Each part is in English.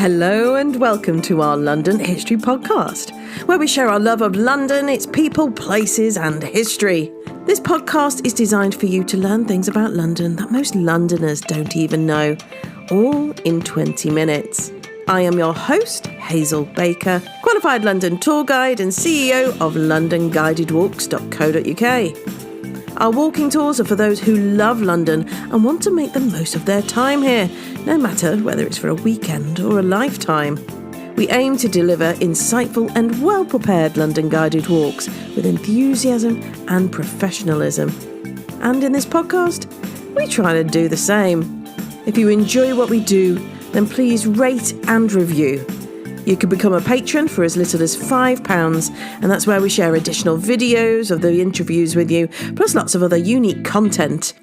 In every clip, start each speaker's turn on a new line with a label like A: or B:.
A: Hello and welcome to our London History Podcast, where we share our love of London, its people, places and history. This podcast is designed for you to learn things about London that most Londoners don't even know, all in 20 minutes. I am your host, Hazel Baker, qualified London tour guide and CEO of LondonGuidedWalks.co.uk. Our walking tours are for those who love London and want to make the most of their time here, no matter whether it's for a weekend or a lifetime. We aim to deliver insightful and well-prepared London guided walks with enthusiasm and professionalism. And in this podcast, we try to do the same. If you enjoy what we do, then please rate and review. You can become a patron for as little as £5, and that's where we share additional videos of the interviews with you, plus lots of other unique content.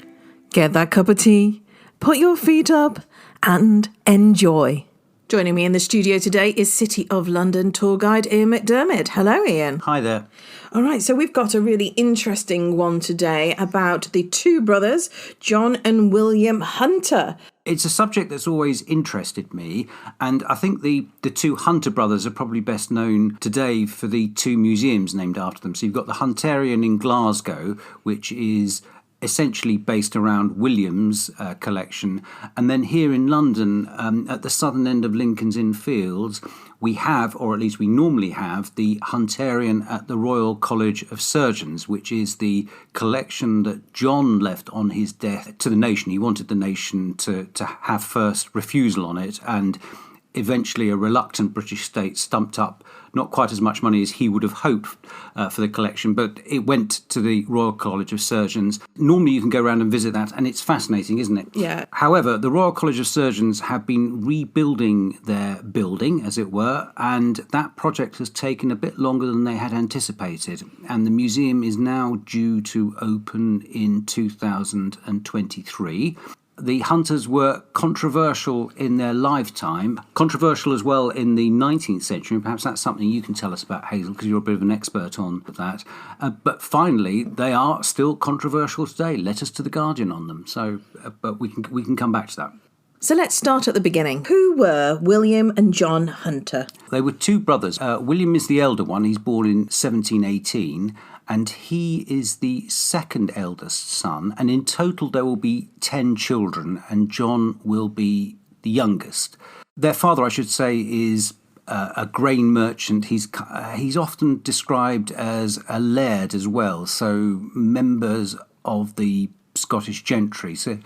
A: Get that cup of tea, put your feet up, and enjoy. Joining me in the studio today is City of London tour guide Ian McDiarmid. Hello, Ian.
B: Hi there.
A: All right, so we've got a really interesting one today about the two brothers, John and William Hunter.
B: It's a subject that's always interested me, and I think the two Hunter brothers are probably best known today for the two museums named after them. So you've got the Hunterian in Glasgow, which is essentially based around William's collection. And then here in London, at the southern end of Lincoln's Inn Fields, we have, or at least we normally have, the Hunterian at the Royal College of Surgeons, which is the collection that John left on his death to the nation. He wanted the nation to have first refusal on it, and eventually a reluctant British state stumped up not quite as much money as he would have hoped for the collection, but it went to the Royal College of Surgeons. Normally you can go around and visit that, and it's fascinating, isn't it?
A: Yeah.
B: However, the Royal College of Surgeons have been rebuilding their building, as it were, and that project has taken a bit longer than they had anticipated, and the museum is now due to open in 2023. The Hunters were controversial in their lifetime, controversial as well in the 19th century, and perhaps that's something you can tell us about, Hazel, because you're a bit of an expert on that. But finally, they are still controversial today. Letters to the Guardian on them. So, but we can come back to that.
A: So let's start at the beginning. Who were William and John Hunter?
B: They were two brothers. William is the elder one. He's born in 1718. And he is the second eldest son, and in total there will be 10 children, and John will be the youngest. Their father, I should say, is a grain merchant. He's often described as a laird as well, so members of the Scottish gentry. So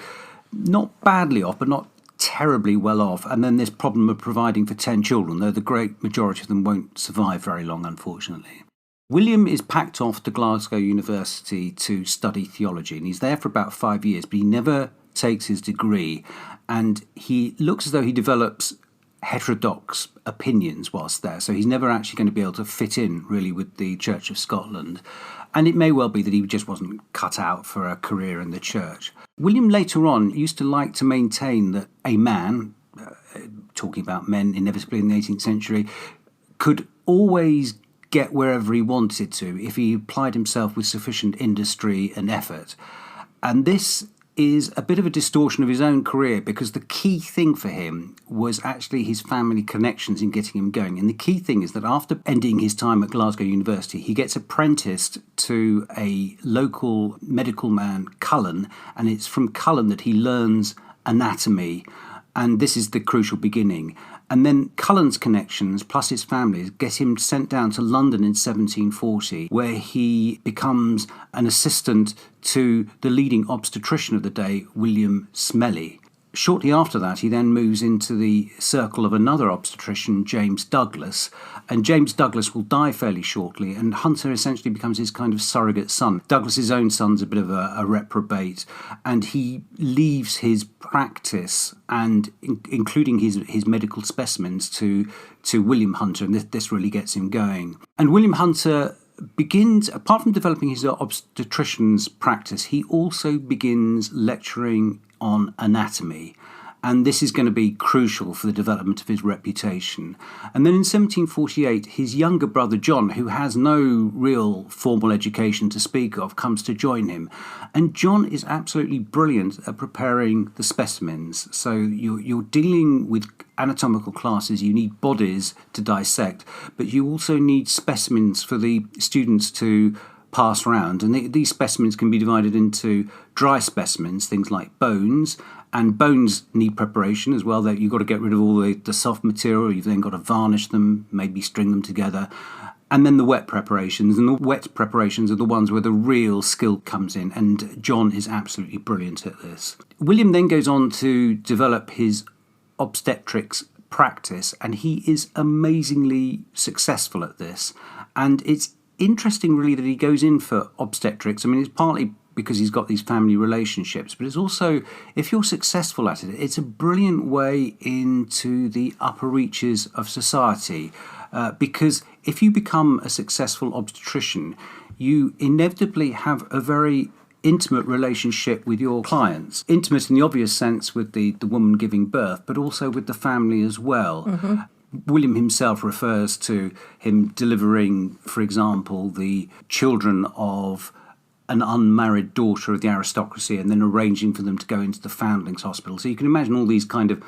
B: not badly off, but not terribly well off. And then this problem of providing for 10 children, though the great majority of them won't survive very long, unfortunately. William is packed off to Glasgow University to study theology, and he's there for about 5 years, but he never takes his degree, and he looks as though he develops heterodox opinions whilst there, so he's never actually going to be able to fit in really with the Church of Scotland, and it may well be that he just wasn't cut out for a career in the church. William later on used to like to maintain that a man, talking about men inevitably in the 18th century, could always get wherever he wanted to if he applied himself with sufficient industry and effort. And this is a bit of a distortion of his own career, because the key thing for him was actually his family connections in getting him going. And the key thing is that after ending his time at Glasgow University, he gets apprenticed to a local medical man, Cullen, and it's from Cullen that he learns anatomy. And this is the crucial beginning. And then Cullen's connections, plus his family, get him sent down to London in 1740, where he becomes an assistant to the leading obstetrician of the day, William Smellie. Shortly after that, he then moves into the circle of another obstetrician, James Douglas, and James Douglas will die fairly shortly, and Hunter essentially becomes his kind of surrogate son. Douglas's own son's a bit of a reprobate, and he leaves his practice and including his medical specimens to William Hunter, and this really gets him going. And William Hunter begins, apart from developing his obstetrician's practice, he also begins lecturing on anatomy. and this is going to be crucial for the development of his reputation. And then in 1748, his younger brother John, who has no real formal education to speak of, comes to join him. And John is absolutely brilliant at preparing the specimens. So you're dealing with anatomical classes, you need bodies to dissect, but you also need specimens for the students to pass around. And these specimens can be divided into dry specimens, things like bones, and bones need preparation as well. You've got to get rid of all the soft material, you've then got to varnish them, maybe string them together. And then the wet preparations, and the wet preparations are the ones where the real skill comes in, and John is absolutely brilliant at this. William then goes on to develop his obstetrics practice, and he is amazingly successful at this. And it's interesting really that he goes in for obstetrics. I mean, it's partly because he's got these family relationships, but it's also, if you're successful at it, it's a brilliant way into the upper reaches of society, because if you become a successful obstetrician, you inevitably have a very intimate relationship with your clients. Intimate in the obvious sense with the woman giving birth, but also with the family as well. Mm-hmm. William himself refers to him delivering, for example, the children of an unmarried daughter of the aristocracy and then arranging for them to go into the Foundlings Hospital. So you can imagine all these kind of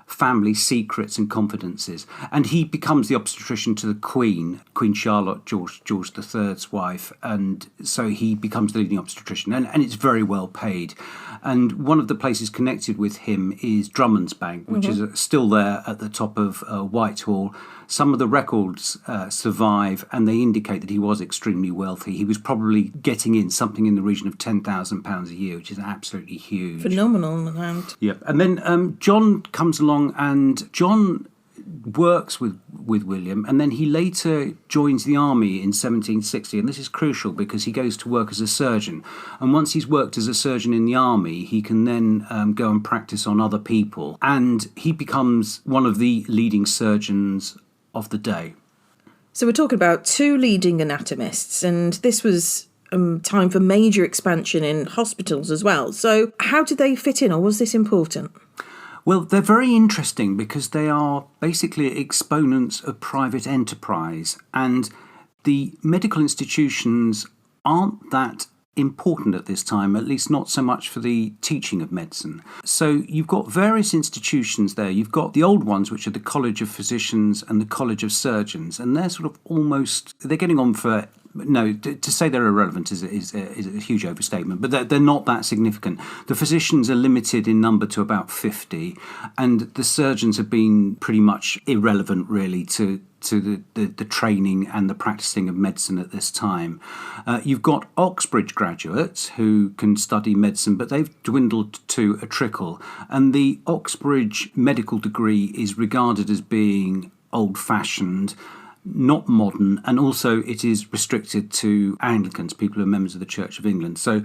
B: family secrets and confidences. And he becomes the obstetrician to the Queen Charlotte, George III's wife, and so he becomes the leading obstetrician, and it's very well paid. And one of the places connected with him is Drummond's Bank, which is still there at the top of Whitehall. Some of the records survive, and they indicate that he was extremely wealthy. He was probably getting in something in the region of £10,000 a year, which is absolutely huge.
A: Phenomenal amount.
B: Yep. And then John comes along, and John works with William, and then he later joins the army in 1760, and this is crucial because he goes to work as a surgeon, and once he's worked as a surgeon in the army, he can then go and practice on other people, and he becomes one of the leading surgeons of the day.
A: So we're talking about two leading anatomists, and this was time for major expansion in hospitals as well. So how did they fit in, or was this important?
B: Well, they're very interesting because they are basically exponents of private enterprise, and the medical institutions aren't that important at this time, at least not so much for the teaching of medicine. So you've got various institutions there. You've got the old ones, which are the College of Physicians and the College of Surgeons, and they're sort of they're getting on for... No, to say they're irrelevant is a huge overstatement, but they're not that significant. The physicians are limited in number to about 50, and the surgeons have been pretty much irrelevant, really, to the training and the practicing of medicine at this time. You've got Oxbridge graduates who can study medicine, but they've dwindled to a trickle, and the Oxbridge medical degree is regarded as being old-fashioned, not modern, and also it is restricted to Anglicans, people who are members of the Church of England. So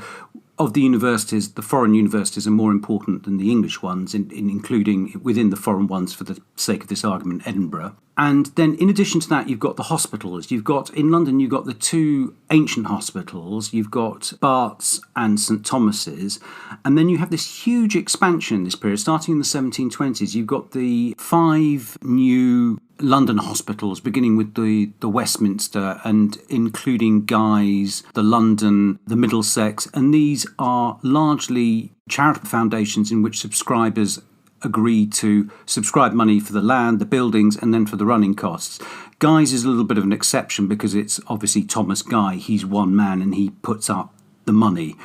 B: of the universities, the foreign universities are more important than the English ones, in including within the foreign ones, for the sake of this argument, Edinburgh. And then in addition to that, you've got the hospitals. In London, you've got the two ancient hospitals. You've got Bart's and St Thomas's. And then you have this huge expansion in this period, starting in the 1720s. You've got the 5 new London hospitals, beginning with the Westminster and including Guy's, the London, the Middlesex. And these are largely charitable foundations in which subscribers agreed to subscribe money for the land, the buildings, and then for the running costs. Guy's is a little bit of an exception because it's obviously Thomas Guy. He's one man and he puts up the money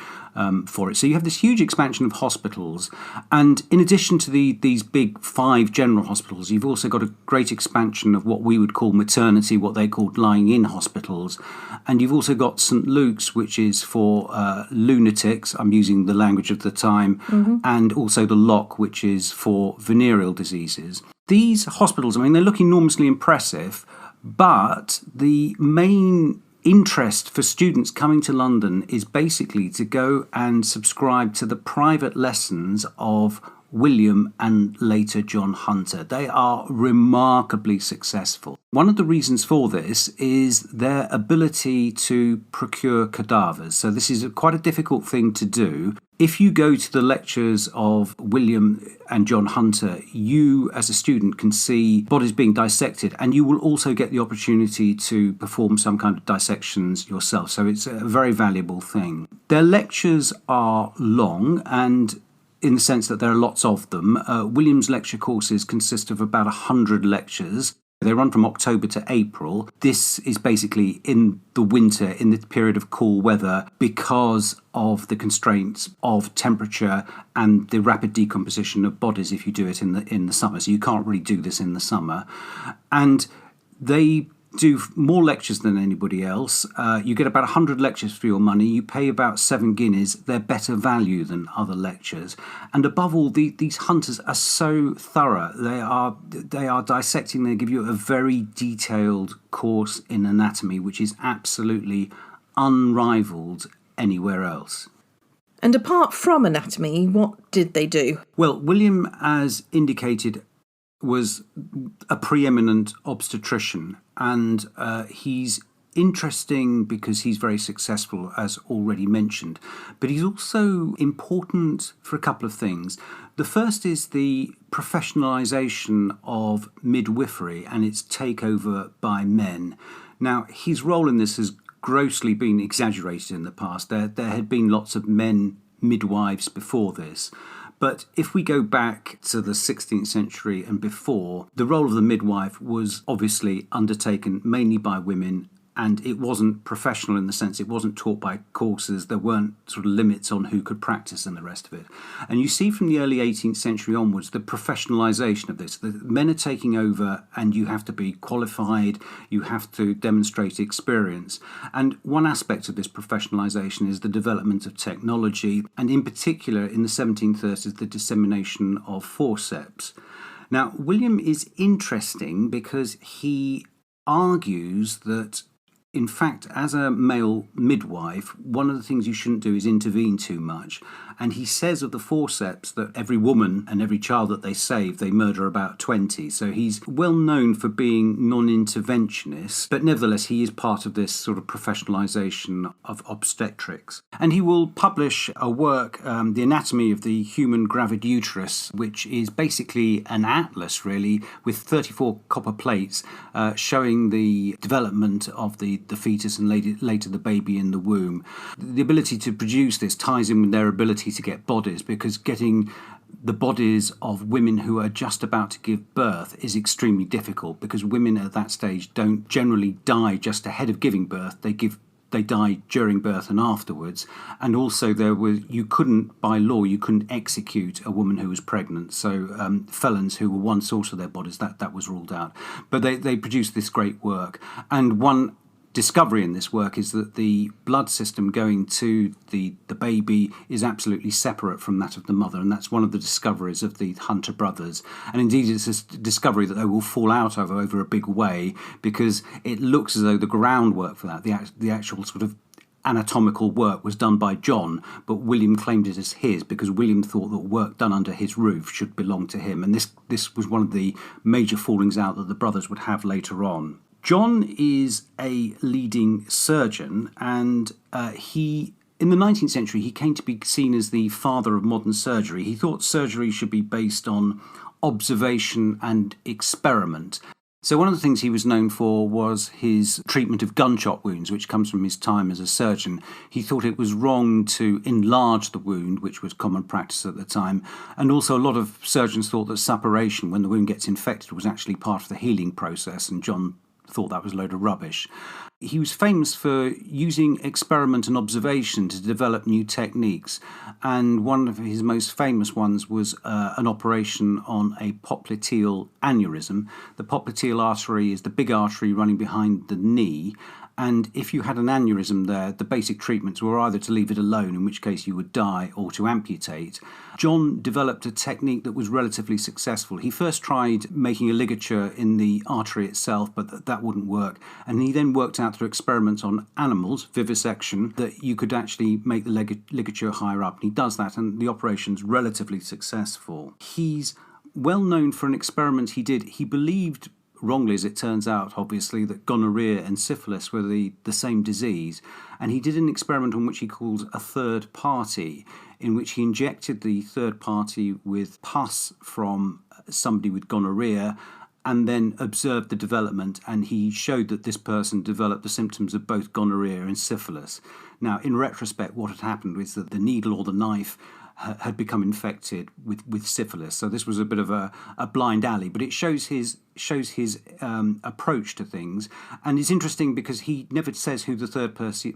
B: for it. So you have this huge expansion of hospitals, and in addition to these big 5 general hospitals, you've also got a great expansion of what we would call maternity, what they called lying-in hospitals, and you've also got St Luke's, which is for lunatics, I'm using the language of the time, and also the Lock, which is for venereal diseases. These hospitals, I mean, they look enormously impressive, but the main interest for students coming to London is basically to go and subscribe to the private lessons of William and later John Hunter. They are remarkably successful. One of the reasons for this is their ability to procure cadavers. So this is quite a difficult thing to do. If you go to the lectures of William and John Hunter, you as a student can see bodies being dissected, and you will also get the opportunity to perform some kind of dissections yourself. So it's a very valuable thing. Their lectures are long, and in the sense that there are lots of them. William's lecture courses consist of about 100 lectures. They run from October to April. This is basically in the winter, in the period of cool weather, because of the constraints of temperature and the rapid decomposition of bodies if you do it in the summer. So you can't really do this in the summer. And they do more lectures than anybody else. You get about 100 lectures for your money. You pay about 7 guineas. They're better value than other lectures. And above all, these hunters are so thorough. They are dissecting. They give you a very detailed course in anatomy, which is absolutely unrivaled anywhere else.
A: And apart from anatomy, what did they do?
B: Well, William, as indicated, was a preeminent obstetrician, and he's interesting because he's very successful, as already mentioned, but he's also important for a couple of things. The first is the professionalisation of midwifery and its takeover by men. Now, his role in this has grossly been exaggerated in the past. There had been lots of men midwives before this. But if we go back to the 16th century and before, the role of the midwife was obviously undertaken mainly by women, and it wasn't professional in the sense it wasn't taught by courses. There weren't sort of limits on who could practice and the rest of it. And you see from the early 18th century onwards the professionalisation of this. The men are taking over, and you have to be qualified, you have to demonstrate experience. And one aspect of this professionalisation is the development of technology, and in particular in the 1730s the dissemination of forceps. Now, William is interesting because he argues that in fact, as a male midwife, one of the things you shouldn't do is intervene too much. And he says of the forceps that every woman and every child that they save, they murder about 20. So he's well known for being non-interventionist, but nevertheless, he is part of this sort of professionalisation of obstetrics. And he will publish a work, The Anatomy of the Human Gravid Uterus, which is basically an atlas, really, with 34 copper plates showing the development of the fetus and later the baby in the womb. The ability to produce this ties in with their ability to get bodies, because getting the bodies of women who are just about to give birth is extremely difficult, because women at that stage don't generally die just ahead of giving birth. They die during birth and afterwards. And also you couldn't, by law, you couldn't execute a woman who was pregnant. So felons who were once sourced of their bodies, that was ruled out. But they produced this great work. And one discovery in this work is that the blood system going to the baby is absolutely separate from that of the mother, and that's one of the discoveries of the Hunter brothers. And indeed it's a discovery that they will fall out over a big way, because it looks as though the groundwork for that, the actual sort of anatomical work, was done by John, but William claimed it as his because William thought that work done under his roof should belong to him. And this was one of the major fallings out that the brothers would have later on. John is a leading surgeon, and in the 19th century, he came to be seen as the father of modern surgery. He thought surgery should be based on observation and experiment. So one of the things he was known for was his treatment of gunshot wounds, which comes from his time as a surgeon. He thought it was wrong to enlarge the wound, which was common practice at the time. And also a lot of surgeons thought that suppuration, when the wound gets infected, was actually part of the healing process, and John thought that was a load of rubbish. He was famous for using experiment and observation to develop new techniques, and one of his most famous ones was an operation on a popliteal aneurysm. The popliteal artery is the big artery running behind the knee, And if you had an aneurysm there, the basic treatments were either to leave it alone, in which case you would die, or to amputate. John developed a technique that was relatively successful. He first tried making a ligature in the artery itself, but that wouldn't work. And he then worked out through experiments on animals, vivisection, that you could actually make the ligature higher up. And he does that, and the operation's relatively successful. He's well known for an experiment he did. He believed, wrongly as it turns out, obviously, that gonorrhea and syphilis were the same disease. And he did an experiment on which he called a third party, in which he injected the third party with pus from somebody with gonorrhea and then observed the development, and he showed that this person developed the symptoms of both gonorrhea and syphilis. Now, in retrospect, what had happened was that the needle or the knife had become infected with syphilis. So this was a bit of a blind alley, but it shows his approach to things. And it's interesting because he never says who the third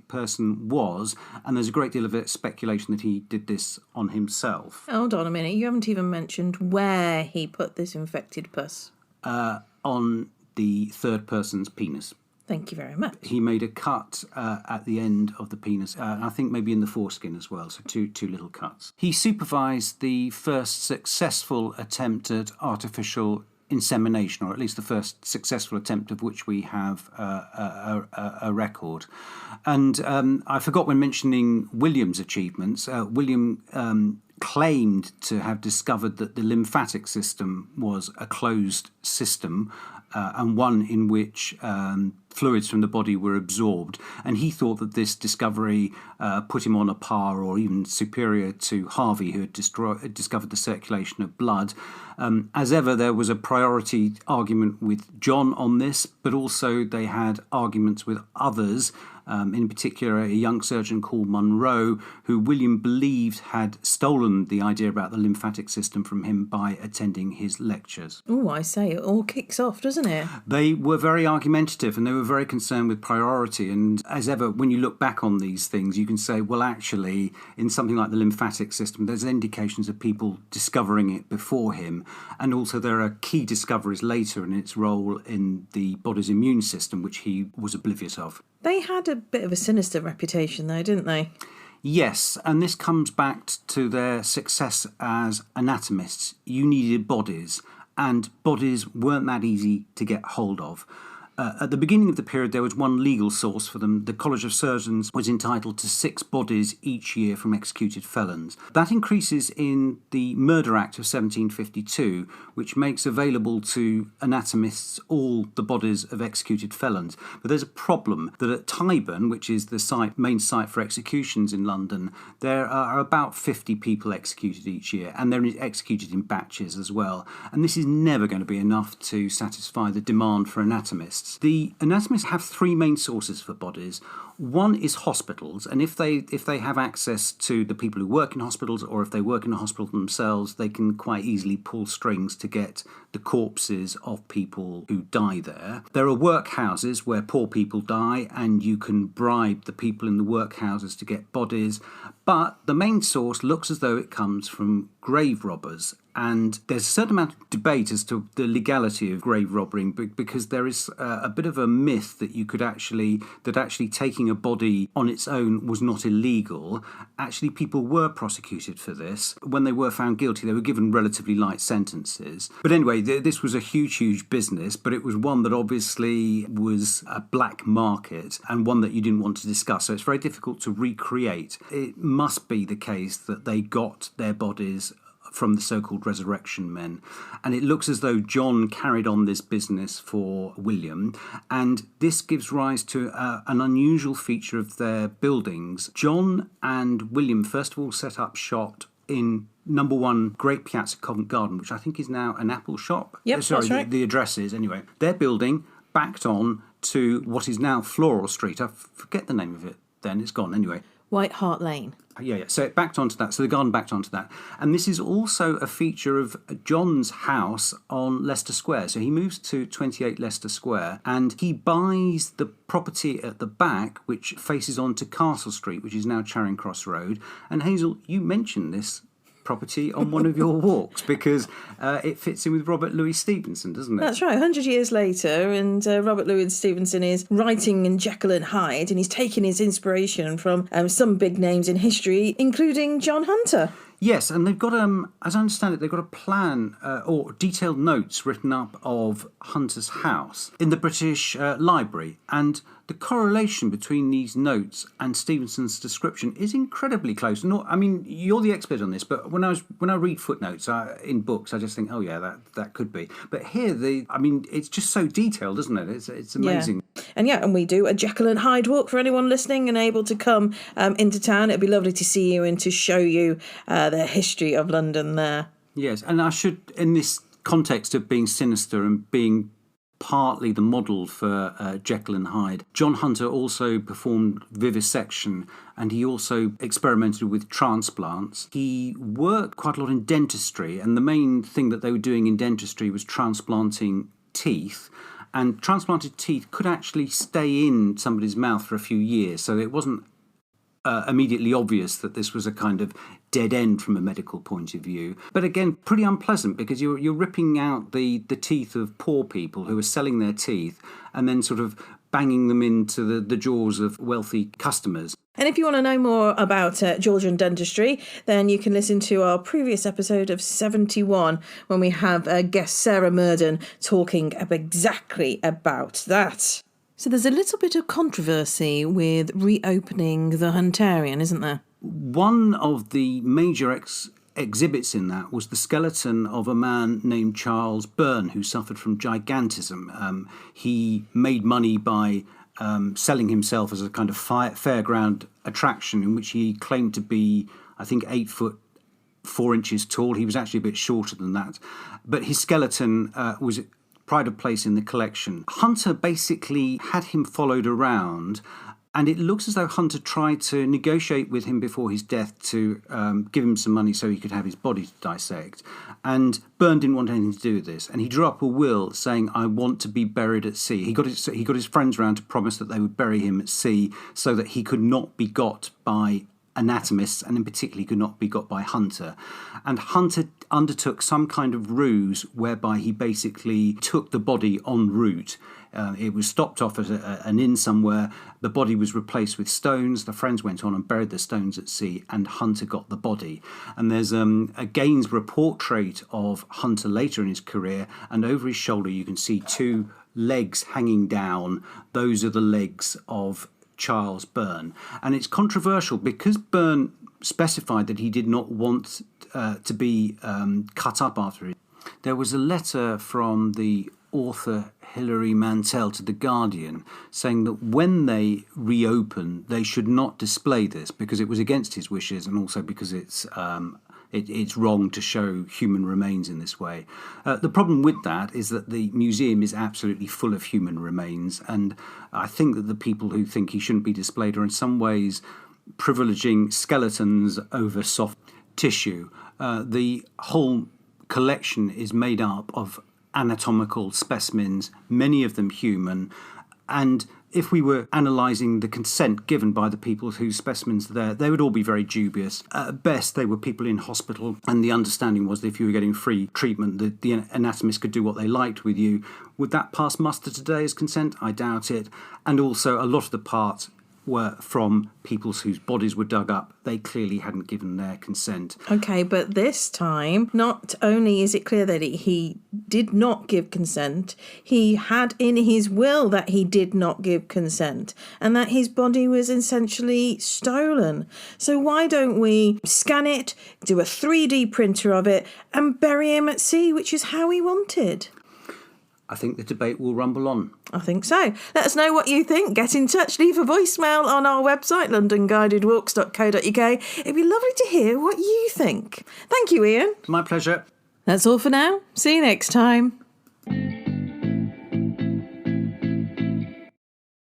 B: person was, and there's a great deal of speculation that he did this on himself.
A: Hold on a minute, you haven't even mentioned where he put this infected pus.
B: On the third person's penis.
A: Thank you very much.
B: He made a cut at the end of the penis, I think maybe in the foreskin as well, so two little cuts. He supervised the first successful attempt at artificial insemination, or at least the first successful attempt of which we have a record. And I forgot when mentioning William's achievements. William claimed to have discovered that the lymphatic system was a closed system, and one in which fluids from the body were absorbed. And he thought that this discovery put him on a par or even superior to Harvey, who had discovered the circulation of blood. As ever, there was a priority argument with John on this, but also they had arguments with others, in particular a young surgeon called Monroe, who William believed had stolen the idea about the lymphatic system from him by attending his lectures.
A: Oh, I say, it all kicks off, doesn't it?
B: They were very argumentative, and they were very concerned with priority. And as ever, when you look back on these things, you can say, well, actually, in something like the lymphatic system, there's indications of people discovering it before him. And also there are key discoveries later in its role in the body's immune system, which he was oblivious of.
A: They had a bit of a sinister reputation, though, didn't they?
B: Yes, and this comes back to their success as anatomists. You needed bodies, and bodies weren't that easy to get hold of. At the beginning of the period, there was one legal source for them. The College of Surgeons was entitled to 6 bodies each year from executed felons. That increases in the Murder Act of 1752, which makes available to anatomists all the bodies of executed felons. But there's a problem that at Tyburn, which is the main site for executions in London, there are about 50 people executed each year, and they're executed in batches as well. And this is never going to be enough to satisfy the demand for anatomists. The anatomists have 3 main sources for bodies. One is hospitals, and if they have access to the people who work in hospitals, or if they work in a hospital themselves, they can quite easily pull strings to get the corpses of people who die there. There are workhouses where poor people die, and you can bribe the people in the workhouses to get bodies. But the main source looks as though it comes from grave robbers. And there's a certain amount of debate as to the legality of grave robbing, because there is a bit of a myth that actually taking a body on its own was not illegal. Actually, people were prosecuted for this. When they were found guilty, they were given relatively light sentences. But anyway, this was a huge business, but it was one that obviously was a black market and one that you didn't want to discuss. So it's very difficult to recreate. It must be the case that they got their bodies from the so-called resurrection men. And it looks as though John carried on this business for William, and this gives rise to an unusual feature of their buildings. John and William first of all set up shop in number 1 Great Piazza Covent Garden, which I think is now an Apple shop.
A: Yep, that's right.
B: The address is, anyway. Their building backed on to what is now Floral Street. I forget the name of it then, it's gone anyway.
A: White Hart Lane.
B: Yeah. So it backed onto that. So the garden backed onto that. And this is also a feature of John's house on Leicester Square. So he moves to 28 Leicester Square and he buys the property at the back, which faces onto Castle Street, which is now Charing Cross Road. And Hazel, you mentioned this property on one of your walks, because it fits in with Robert Louis Stevenson, doesn't it?
A: That's right, 100 years later, and Robert Louis Stevenson is writing in Jekyll and Hyde, and he's taking his inspiration from some big names in history, including John Hunter.
B: Yes, and they've got, as I understand it, they've got a plan or detailed notes written up of Hunter's house in the British Library, and the correlation between these notes and Stevenson's description is incredibly close. I mean, you're the expert on this, but when I read footnotes in books, I just think, oh yeah, that could be. But here, it's just so detailed, isn't it? It's amazing.
A: Yeah. And we do a Jekyll and Hyde walk for anyone listening and able to come into town. It'd be lovely to see you and to show you the history of London there.
B: Yes, and I should, in this context of being sinister and being partly the model for Jekyll and Hyde, John Hunter also performed vivisection, and he also experimented with transplants. He worked quite a lot in dentistry, and the main thing that they were doing in dentistry was transplanting teeth. And transplanted teeth could actually stay in somebody's mouth for a few years, so it wasn't immediately obvious that this was a kind of dead end from a medical point of view. But again, pretty unpleasant, because you're ripping out the teeth of poor people who are selling their teeth and then sort of banging them into the jaws of wealthy customers.
A: And if you want to know more about Georgian dentistry, then you can listen to our previous episode of 71 when we have guest Sarah Murden talking exactly about that. So there's a little bit of controversy with reopening the Hunterian, isn't there?
B: One of the major exhibits in that was the skeleton of a man named Charles Byrne, who suffered from gigantism. He made money by selling himself as a kind of fairground attraction, in which he claimed to be, I think, 8 foot 4 inches tall. He was actually a bit shorter than that. But his skeleton was pride of place in the collection. Hunter basically had him followed around, and it looks as though Hunter tried to negotiate with him before his death to give him some money so he could have his body to dissect. And Byrne didn't want anything to do with this, and he drew up a will saying, "I want to be buried at sea." He got his friends round to promise that they would bury him at sea, so that he could not be got by anatomists, and in particular could not be got by Hunter. And Hunter undertook some kind of ruse whereby he basically took the body en route. It was stopped off at an inn somewhere. The body was replaced with stones. The friends went on and buried the stones at sea, and Hunter got the body. And there's a Gainsborough portrait of Hunter later in his career, and over his shoulder you can see 2 legs hanging down. Those are the legs of Charles Byrne. And it's controversial because Byrne specified that he did not want to be cut up after it. There was a letter from the author Hilary Mantel to The Guardian saying that when they reopen, they should not display this because it was against his wishes, and also because it's wrong to show human remains in this way. The problem with that is that the museum is absolutely full of human remains, and I think that the people who think he shouldn't be displayed are in some ways privileging skeletons over soft tissue. The whole collection is made up of anatomical specimens, many of them human, and if we were analysing the consent given by the people whose specimens are there, they would all be very dubious. At best, they were people in hospital, and the understanding was that if you were getting free treatment, the anatomists could do what they liked with you. Would that pass muster today as consent? I doubt it. And also, a lot of the parts were from people whose bodies were dug up. They clearly hadn't given their consent.
A: Okay, but this time, not only is it clear that he did not give consent, he had in his will that he did not give consent, and that his body was essentially stolen. So why don't we scan it, do a 3D printer of it, and bury him at sea, which is how he wanted?
B: I think the debate will rumble on.
A: I think so. Let us know what you think. Get in touch. Leave a voicemail on our website, londonguidedwalks.co.uk. It'd be lovely to hear what you think. Thank you, Ian.
B: My pleasure.
A: That's all for now. See you next time.